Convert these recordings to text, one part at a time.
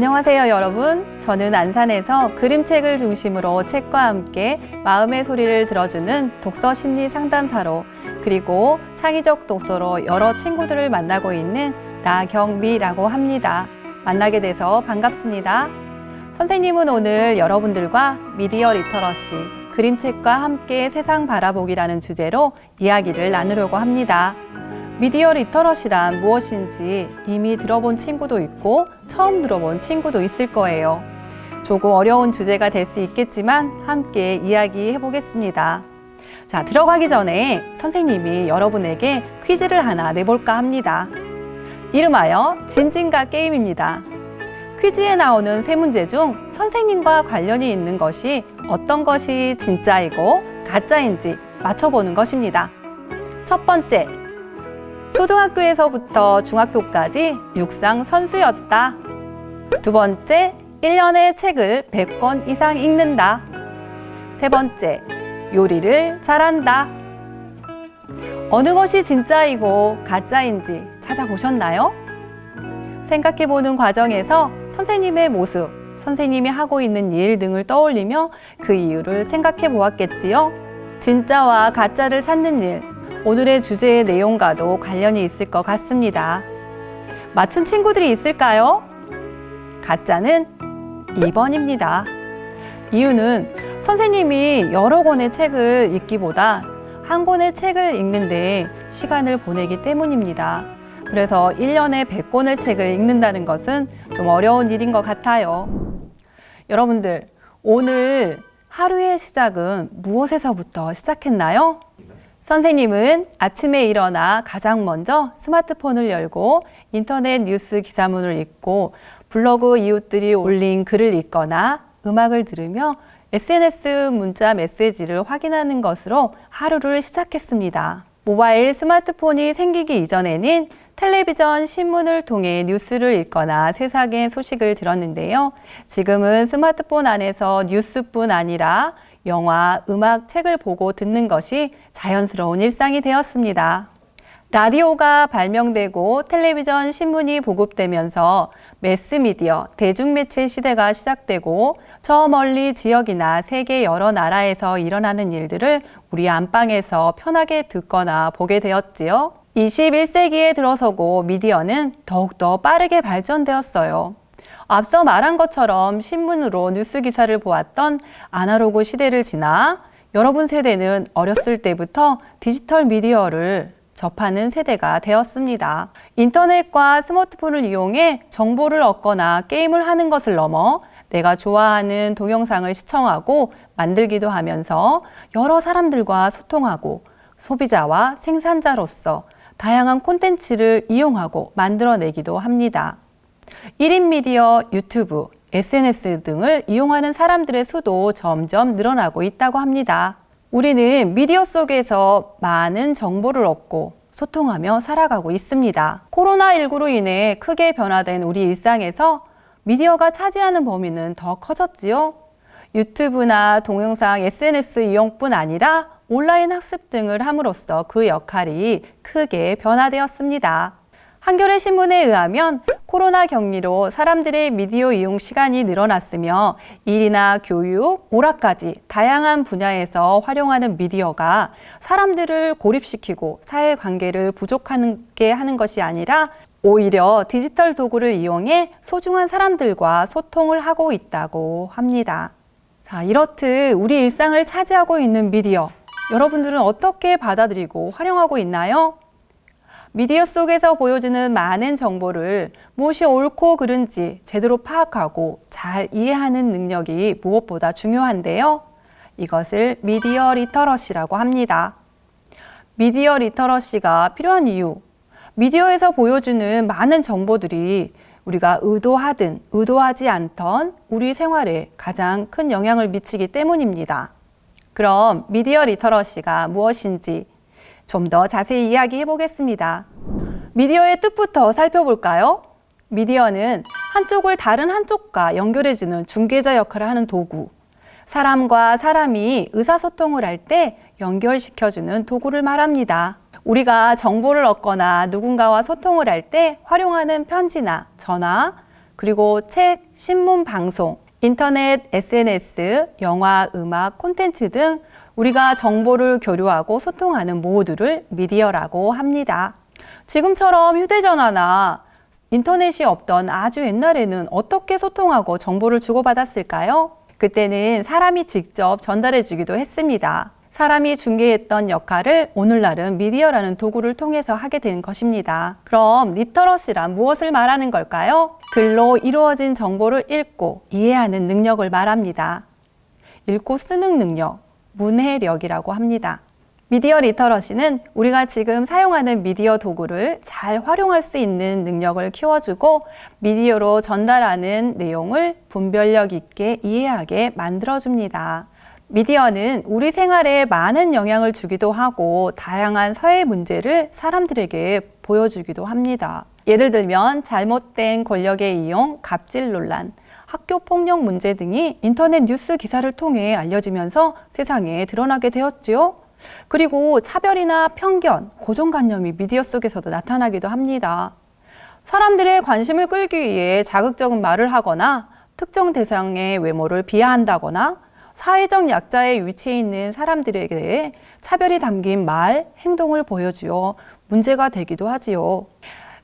안녕하세요 여러분. 저는 안산에서 그림책을 중심으로 책과 함께 마음의 소리를 들어주는 독서 심리 상담사로 그리고 창의적 독서로 여러 친구들을 만나고 있는 나경미라고 합니다. 만나게 돼서 반갑습니다. 선생님은 오늘 여러분들과 미디어 리터러시, 그림책과 함께 세상 바라보기라는 주제로 이야기를 나누려고 합니다. 미디어 리터러시란 무엇인지 이미 들어본 친구도 있고 처음 들어본 친구도 있을 거예요. 조금 어려운 주제가 될 수 있겠지만 함께 이야기해 보겠습니다. 자, 들어가기 전에 선생님이 여러분에게 퀴즈를 하나 내볼까 합니다. 이름하여 진진가 게임입니다. 퀴즈에 나오는 세 문제 중 선생님과 관련이 있는 것이 어떤 것이 진짜이고 가짜인지 맞춰보는 것입니다. 첫 번째, 초등학교에서부터 중학교까지 육상 선수였다. 두 번째, 1년에 책을 100권 이상 읽는다. 세 번째, 요리를 잘한다. 어느 것이 진짜이고 가짜인지 찾아보셨나요? 생각해보는 과정에서 선생님의 모습, 선생님이 하고 있는 일 등을 떠올리며 그 이유를 생각해 보았겠지요. 진짜와 가짜를 찾는 일, 오늘의 주제의 내용과도 관련이 있을 것 같습니다. 맞춘 친구들이 있을까요? 가짜는 2번입니다. 이유는 선생님이 여러 권의 책을 읽기보다 한 권의 책을 읽는데 시간을 보내기 때문입니다. 그래서 1년에 100권의 책을 읽는다는 것은 좀 어려운 일인 것 같아요. 여러분들, 오늘 하루의 시작은 무엇에서부터 시작했나요? 선생님은 아침에 일어나 가장 먼저 스마트폰을 열고 인터넷 뉴스 기사문을 읽고 블로그 이웃들이 올린 글을 읽거나 음악을 들으며 SNS 문자 메시지를 확인하는 것으로 하루를 시작했습니다. 모바일 스마트폰이 생기기 이전에는 텔레비전, 신문을 통해 뉴스를 읽거나 세상의 소식을 들었는데요. 지금은 스마트폰 안에서 뉴스뿐 아니라 영화, 음악, 책을 보고 듣는 것이 자연스러운 일상이 되었습니다. 라디오가 발명되고 텔레비전, 신문이 보급되면서 매스미디어, 대중매체 시대가 시작되고 저 멀리 지역이나 세계 여러 나라에서 일어나는 일들을 우리 안방에서 편하게 듣거나 보게 되었지요. 21세기에 들어서고 미디어는 더욱더 빠르게 발전되었어요. 앞서 말한 것처럼 신문으로 뉴스 기사를 보았던 아날로그 시대를 지나 여러분 세대는 어렸을 때부터 디지털 미디어를 접하는 세대가 되었습니다. 인터넷과 스마트폰을 이용해 정보를 얻거나 게임을 하는 것을 넘어 내가 좋아하는 동영상을 시청하고 만들기도 하면서 여러 사람들과 소통하고 소비자와 생산자로서 다양한 콘텐츠를 이용하고 만들어내기도 합니다. 1인 미디어, 유튜브, SNS 등을 이용하는 사람들의 수도 점점 늘어나고 있다고 합니다. 우리는 미디어 속에서 많은 정보를 얻고 소통하며 살아가고 있습니다. 코로나19로 인해 크게 변화된 우리 일상에서 미디어가 차지하는 범위는 더 커졌지요. 유튜브나 동영상, SNS 이용뿐 아니라 온라인 학습 등을 함으로써 그 역할이 크게 변화되었습니다. 한겨레 신문에 의하면 코로나 격리로 사람들의 미디어 이용 시간이 늘어났으며 일이나 교육, 오락까지 다양한 분야에서 활용하는 미디어가 사람들을 고립시키고 사회관계를 부족하게 하는 것이 아니라 오히려 디지털 도구를 이용해 소중한 사람들과 소통을 하고 있다고 합니다. 자, 이렇듯 우리 일상을 차지하고 있는 미디어, 여러분들은 어떻게 받아들이고 활용하고 있나요? 미디어 속에서 보여주는 많은 정보를 무엇이 옳고 그른지 제대로 파악하고 잘 이해하는 능력이 무엇보다 중요한데요. 이것을 미디어 리터러시라고 합니다. 미디어 리터러시가 필요한 이유, 미디어에서 보여주는 많은 정보들이 우리가 의도하든 의도하지 않던 우리 생활에 가장 큰 영향을 미치기 때문입니다. 그럼 미디어 리터러시가 무엇인지 좀 더 자세히 이야기해 보겠습니다. 미디어의 뜻부터 살펴볼까요? 미디어는 한쪽을 다른 한쪽과 연결해주는 중개자 역할을 하는 도구, 사람과 사람이 의사소통을 할 때 연결시켜주는 도구를 말합니다. 우리가 정보를 얻거나 누군가와 소통을 할 때 활용하는 편지나 전화, 그리고 책, 신문, 방송, 인터넷, SNS, 영화, 음악, 콘텐츠 등 우리가 정보를 교류하고 소통하는 모두를 미디어라고 합니다. 지금처럼 휴대전화나 인터넷이 없던 아주 옛날에는 어떻게 소통하고 정보를 주고받았을까요? 그때는 사람이 직접 전달해 주기도 했습니다. 사람이 중개했던 역할을 오늘날은 미디어라는 도구를 통해서 하게 된 것입니다. 그럼 리터러시란 무엇을 말하는 걸까요? 글로 이루어진 정보를 읽고 이해하는 능력을 말합니다. 읽고 쓰는 능력, 문해력이라고 합니다. 미디어 리터러시는 우리가 지금 사용하는 미디어 도구를 잘 활용할 수 있는 능력을 키워주고 미디어로 전달하는 내용을 분별력 있게 이해하게 만들어줍니다. 미디어는 우리 생활에 많은 영향을 주기도 하고 다양한 사회 문제를 사람들에게 보여주기도 합니다. 예를 들면 잘못된 권력의 이용, 갑질 논란, 학교 폭력 문제 등이 인터넷 뉴스 기사를 통해 알려지면서 세상에 드러나게 되었지요. 그리고 차별이나 편견, 고정관념이 미디어 속에서도 나타나기도 합니다. 사람들의 관심을 끌기 위해 자극적인 말을 하거나 특정 대상의 외모를 비하한다거나 사회적 약자의 위치에 있는 사람들에 대해 차별이 담긴 말, 행동을 보여주어 문제가 되기도 하지요.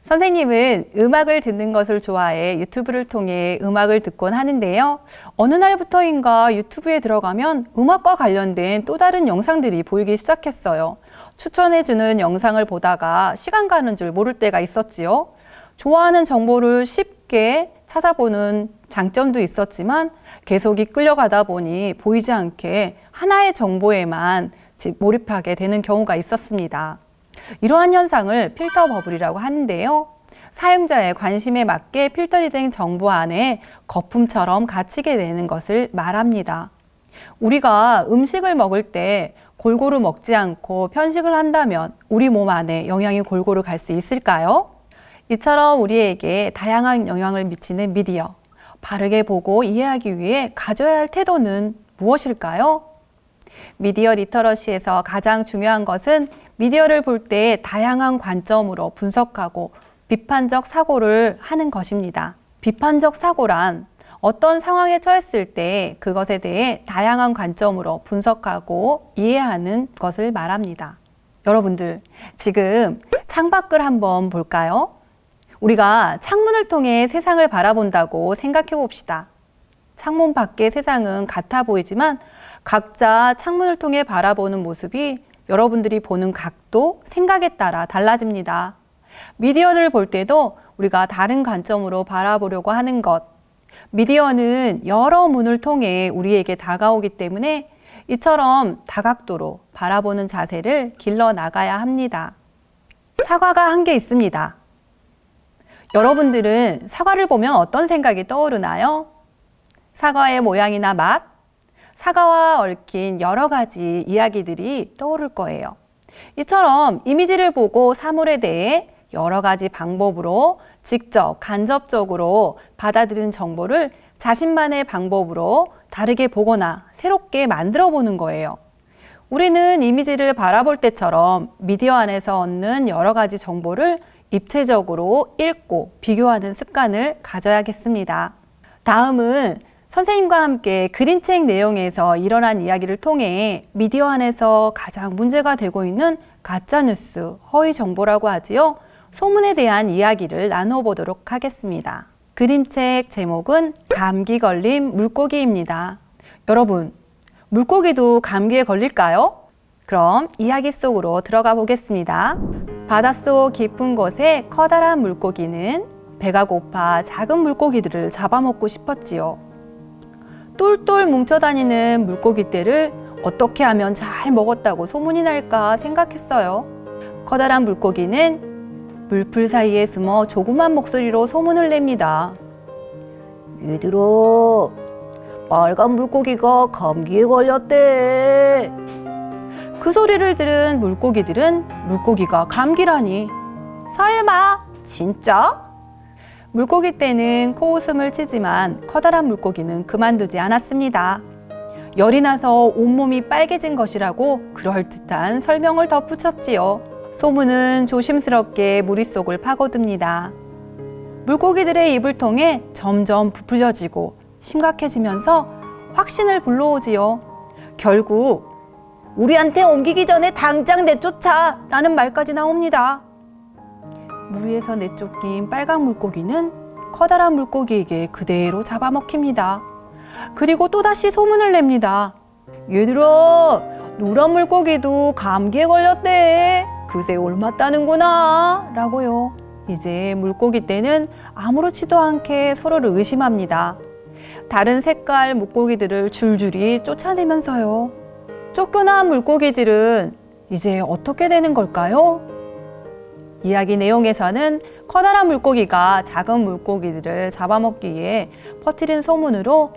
선생님은 음악을 듣는 것을 좋아해 유튜브를 통해 음악을 듣곤 하는데요. 어느 날부터인가 유튜브에 들어가면 음악과 관련된 또 다른 영상들이 보이기 시작했어요. 추천해주는 영상을 보다가 시간 가는 줄 모를 때가 있었지요. 좋아하는 정보를 쉽게 찾아보는 장점도 있었지만 계속 이끌려가다 보니 보이지 않게 하나의 정보에만 몰입하게 되는 경우가 있었습니다. 이러한 현상을 필터 버블이라고 하는데요. 사용자의 관심에 맞게 필터링 된 정보 안에 거품처럼 갇히게 되는 것을 말합니다. 우리가 음식을 먹을 때 골고루 먹지 않고 편식을 한다면 우리 몸 안에 영양이 골고루 갈 수 있을까요? 이처럼 우리에게 다양한 영향을 미치는 미디어, 바르게 보고 이해하기 위해 가져야 할 태도는 무엇일까요? 미디어 리터러시에서 가장 중요한 것은 미디어를 볼 때 다양한 관점으로 분석하고 비판적 사고를 하는 것입니다. 비판적 사고란 어떤 상황에 처했을 때 그것에 대해 다양한 관점으로 분석하고 이해하는 것을 말합니다. 여러분들, 지금 창밖을 한번 볼까요? 우리가 창문을 통해 세상을 바라본다고 생각해 봅시다. 창문 밖의 세상은 같아 보이지만 각자 창문을 통해 바라보는 모습이 여러분들이 보는 각도, 생각에 따라 달라집니다. 미디어를 볼 때도 우리가 다른 관점으로 바라보려고 하는 것. 미디어는 여러 문을 통해 우리에게 다가오기 때문에 이처럼 다각도로 바라보는 자세를 길러 나가야 합니다. 사과가 한 개 있습니다. 여러분들은 사과를 보면 어떤 생각이 떠오르나요? 사과의 모양이나 맛, 사과와 얽힌 여러 가지 이야기들이 떠오를 거예요. 이처럼 이미지를 보고 사물에 대해 여러 가지 방법으로 직접 간접적으로 받아들인 정보를 자신만의 방법으로 다르게 보거나 새롭게 만들어 보는 거예요. 우리는 이미지를 바라볼 때처럼 미디어 안에서 얻는 여러 가지 정보를 입체적으로 읽고 비교하는 습관을 가져야겠습니다. 다음은 선생님과 함께 그림책 내용에서 일어난 이야기를 통해 미디어 안에서 가장 문제가 되고 있는 가짜뉴스, 허위 정보라고 하지요. 소문에 대한 이야기를 나눠보도록 하겠습니다. 그림책 제목은 감기 걸린 물고기입니다. 여러분, 물고기도 감기에 걸릴까요? 그럼 이야기 속으로 들어가 보겠습니다. 바닷속 깊은 곳에 커다란 물고기는 배가 고파 작은 물고기들을 잡아먹고 싶었지요. 똘똘 뭉쳐다니는 물고기떼를 어떻게 하면 잘 먹었다고 소문이 날까 생각했어요. 커다란 물고기는 물풀 사이에 숨어 조그만 목소리로 소문을 냅니다. 얘들아, 빨간 물고기가 감기에 걸렸대. 그 소리를 들은 물고기들은 물고기가 감기라니. 설마 진짜? 물고기떼는 코웃음을 치지만 커다란 물고기는 그만두지 않았습니다. 열이 나서 온몸이 빨개진 것이라고 그럴듯한 설명을 덧붙였지요. 소문은 조심스럽게 무리 속을 파고듭니다. 물고기들의 입을 통해 점점 부풀려지고 심각해지면서 확신을 불러오지요. 결국 우리한테 옮기기 전에 당장 내쫓아! 라는 말까지 나옵니다. 물 위에서 내쫓긴 빨강 물고기는 커다란 물고기에게 그대로 잡아먹힙니다. 그리고 또다시 소문을 냅니다. 얘들아, 노란 물고기도 감기에 걸렸대. 그새 옮았다는구나. 라고요. 이제 물고기 떼는 아무렇지도 않게 서로를 의심합니다. 다른 색깔 물고기들을 줄줄이 쫓아내면서요. 쫓겨난 물고기들은 이제 어떻게 되는 걸까요? 이야기 내용에서는 커다란 물고기가 작은 물고기들을 잡아먹기 위해 퍼뜨린 소문으로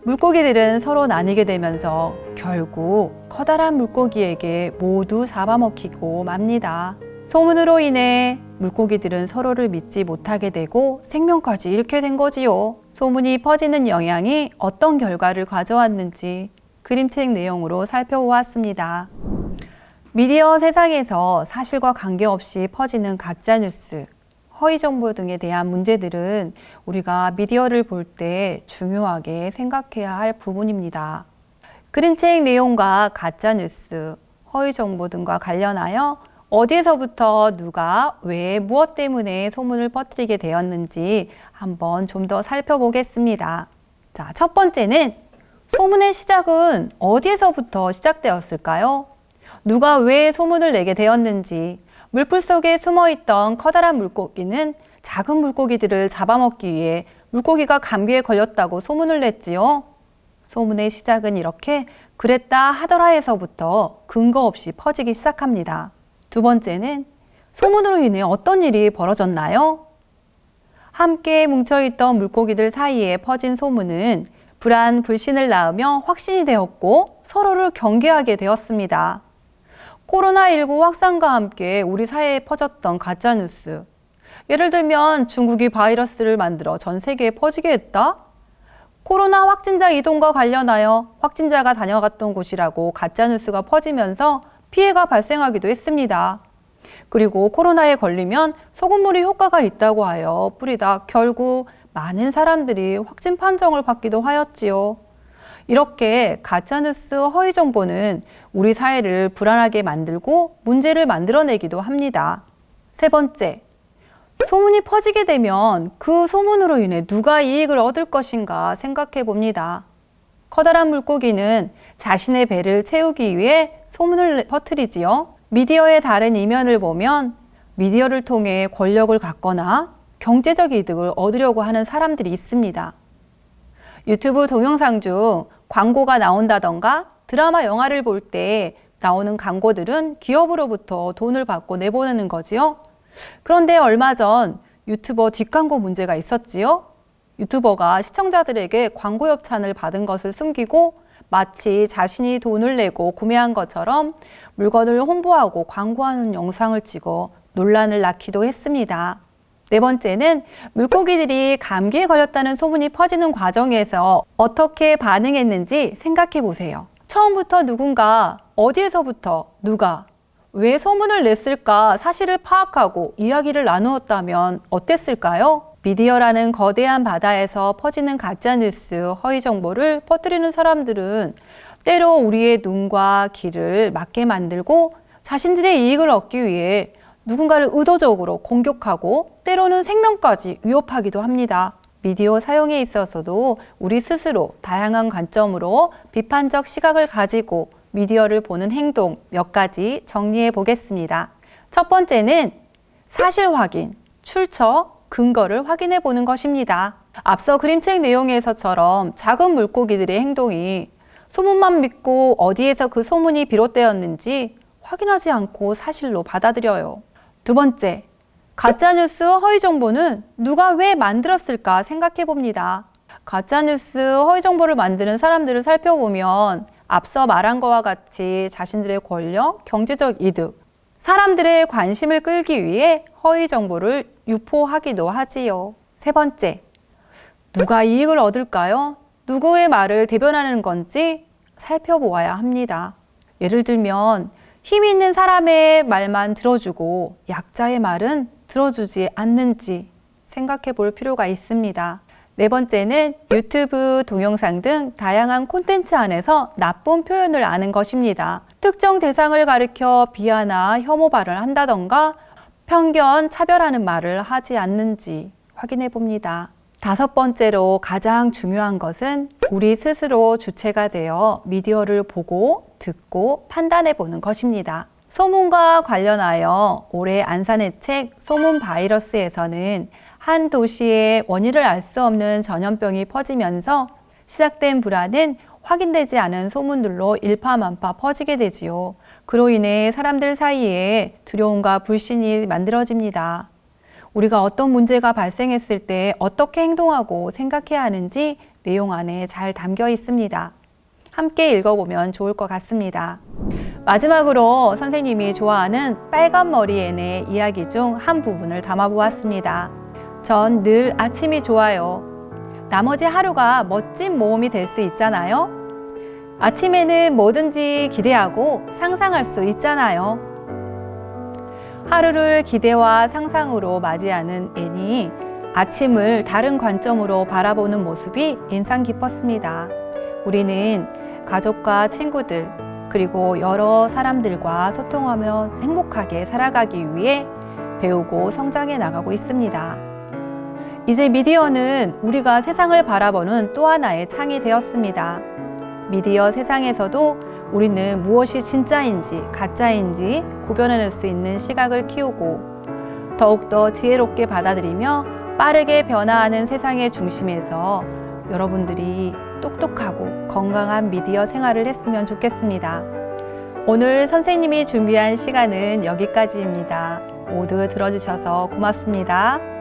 물고기들은 서로 나뉘게 되면서 결국 커다란 물고기에게 모두 잡아먹히고 맙니다. 소문으로 인해 물고기들은 서로를 믿지 못하게 되고 생명까지 잃게 된 거지요. 소문이 퍼지는 영향이 어떤 결과를 가져왔는지 그림책 내용으로 살펴보았습니다. 미디어 세상에서 사실과 관계없이 퍼지는 가짜뉴스, 허위정보 등에 대한 문제들은 우리가 미디어를 볼 때 중요하게 생각해야 할 부분입니다. 그림책 내용과 가짜뉴스, 허위정보 등과 관련하여 어디에서부터 누가 왜 무엇 때문에 소문을 퍼뜨리게 되었는지 한번 좀 더 살펴보겠습니다. 자, 첫 번째는 소문의 시작은 어디에서부터 시작되었을까요? 누가 왜 소문을 내게 되었는지, 물풀 속에 숨어있던 커다란 물고기는 작은 물고기들을 잡아먹기 위해 물고기가 감기에 걸렸다고 소문을 냈지요. 소문의 시작은 이렇게 그랬다 하더라에서부터 근거 없이 퍼지기 시작합니다. 두 번째는 소문으로 인해 어떤 일이 벌어졌나요? 함께 뭉쳐있던 물고기들 사이에 퍼진 소문은 불안, 불신을 낳으며 확신이 되었고 서로를 경계하게 되었습니다. 코로나19 확산과 함께 우리 사회에 퍼졌던 가짜뉴스. 예를 들면 중국이 바이러스를 만들어 전 세계에 퍼지게 했다? 코로나 확진자 이동과 관련하여 확진자가 다녀갔던 곳이라고 가짜뉴스가 퍼지면서 피해가 발생하기도 했습니다. 그리고 코로나에 걸리면 소금물이 효과가 있다고 하여 뿌리다 결국 많은 사람들이 확진 판정을 받기도 하였지요. 이렇게 가짜뉴스 허위 정보는 우리 사회를 불안하게 만들고 문제를 만들어내기도 합니다. 세 번째, 소문이 퍼지게 되면 그 소문으로 인해 누가 이익을 얻을 것인가 생각해 봅니다. 커다란 물고기는 자신의 배를 채우기 위해 소문을 퍼뜨리지요. 미디어의 다른 이면을 보면 미디어를 통해 권력을 갖거나 경제적 이득을 얻으려고 하는 사람들이 있습니다. 유튜브 동영상 중 광고가 나온다던가 드라마, 영화를 볼 때 나오는 광고들은 기업으로부터 돈을 받고 내보내는 거지요. 그런데 얼마 전 유튜버 뒷광고 문제가 있었지요. 유튜버가 시청자들에게 광고 협찬을 받은 것을 숨기고 마치 자신이 돈을 내고 구매한 것처럼 물건을 홍보하고 광고하는 영상을 찍어 논란을 낳기도 했습니다. 네 번째는 물고기들이 감기에 걸렸다는 소문이 퍼지는 과정에서 어떻게 반응했는지 생각해 보세요. 처음부터 누군가, 어디에서부터, 누가, 왜 소문을 냈을까 사실을 파악하고 이야기를 나누었다면 어땠을까요? 미디어라는 거대한 바다에서 퍼지는 가짜뉴스, 허위 정보를 퍼뜨리는 사람들은 때로 우리의 눈과 귀를 막게 만들고 자신들의 이익을 얻기 위해 누군가를 의도적으로 공격하고 때로는 생명까지 위협하기도 합니다. 미디어 사용에 있어서도 우리 스스로 다양한 관점으로 비판적 시각을 가지고 미디어를 보는 행동 몇 가지 정리해 보겠습니다. 첫 번째는 사실 확인, 출처, 근거를 확인해 보는 것입니다. 앞서 그림책 내용에서처럼 작은 물고기들의 행동이 소문만 믿고 어디에서 그 소문이 비롯되었는지 확인하지 않고 사실로 받아들여요. 두 번째, 가짜뉴스 허위 정보는 누가 왜 만들었을까 생각해 봅니다. 가짜뉴스 허위 정보를 만드는 사람들을 살펴보면 앞서 말한 것과 같이 자신들의 권력, 경제적 이득, 사람들의 관심을 끌기 위해 허위 정보를 유포하기도 하지요. 세 번째, 누가 이익을 얻을까요? 누구의 말을 대변하는 건지 살펴보아야 합니다. 예를 들면 힘 있는 사람의 말만 들어주고 약자의 말은 들어주지 않는지 생각해 볼 필요가 있습니다. 네 번째는 유튜브, 동영상 등 다양한 콘텐츠 안에서 나쁜 표현을 아는 것입니다. 특정 대상을 가리켜 비하나 혐오 발언을 한다던가 편견, 차별하는 말을 하지 않는지 확인해 봅니다. 다섯 번째로 가장 중요한 것은 우리 스스로 주체가 되어 미디어를 보고 듣고 판단해 보는 것입니다. 소문과 관련하여 올해 안산의 책 소문 바이러스에서는 한 도시의 원인을 알 수 없는 전염병이 퍼지면서 시작된 불안은 확인되지 않은 소문들로 일파만파 퍼지게 되지요. 그로 인해 사람들 사이에 두려움과 불신이 만들어집니다. 우리가 어떤 문제가 발생했을 때 어떻게 행동하고 생각해야 하는지 내용 안에 잘 담겨 있습니다. 함께 읽어보면 좋을 것 같습니다. 마지막으로 선생님이 좋아하는 빨간 머리 앤의 이야기 중 한 부분을 담아보았습니다. 전 늘 아침이 좋아요. 나머지 하루가 멋진 모험이 될 수 있잖아요. 아침에는 뭐든지 기대하고 상상할 수 있잖아요. 하루를 기대와 상상으로 맞이하는 앤이 아침을 다른 관점으로 바라보는 모습이 인상 깊었습니다. 우리는 가족과 친구들 그리고 여러 사람들과 소통하며 행복하게 살아가기 위해 배우고 성장해 나가고 있습니다. 이제 미디어는 우리가 세상을 바라보는 또 하나의 창이 되었습니다. 미디어 세상에서도 우리는 무엇이 진짜인지 가짜인지 구별해낼 수 있는 시각을 키우고 더욱더 지혜롭게 받아들이며 빠르게 변화하는 세상의 중심에서 여러분들이 똑똑하고 건강한 미디어 생활을 했으면 좋겠습니다. 오늘 선생님이 준비한 시간은 여기까지입니다. 모두 들어주셔서 고맙습니다.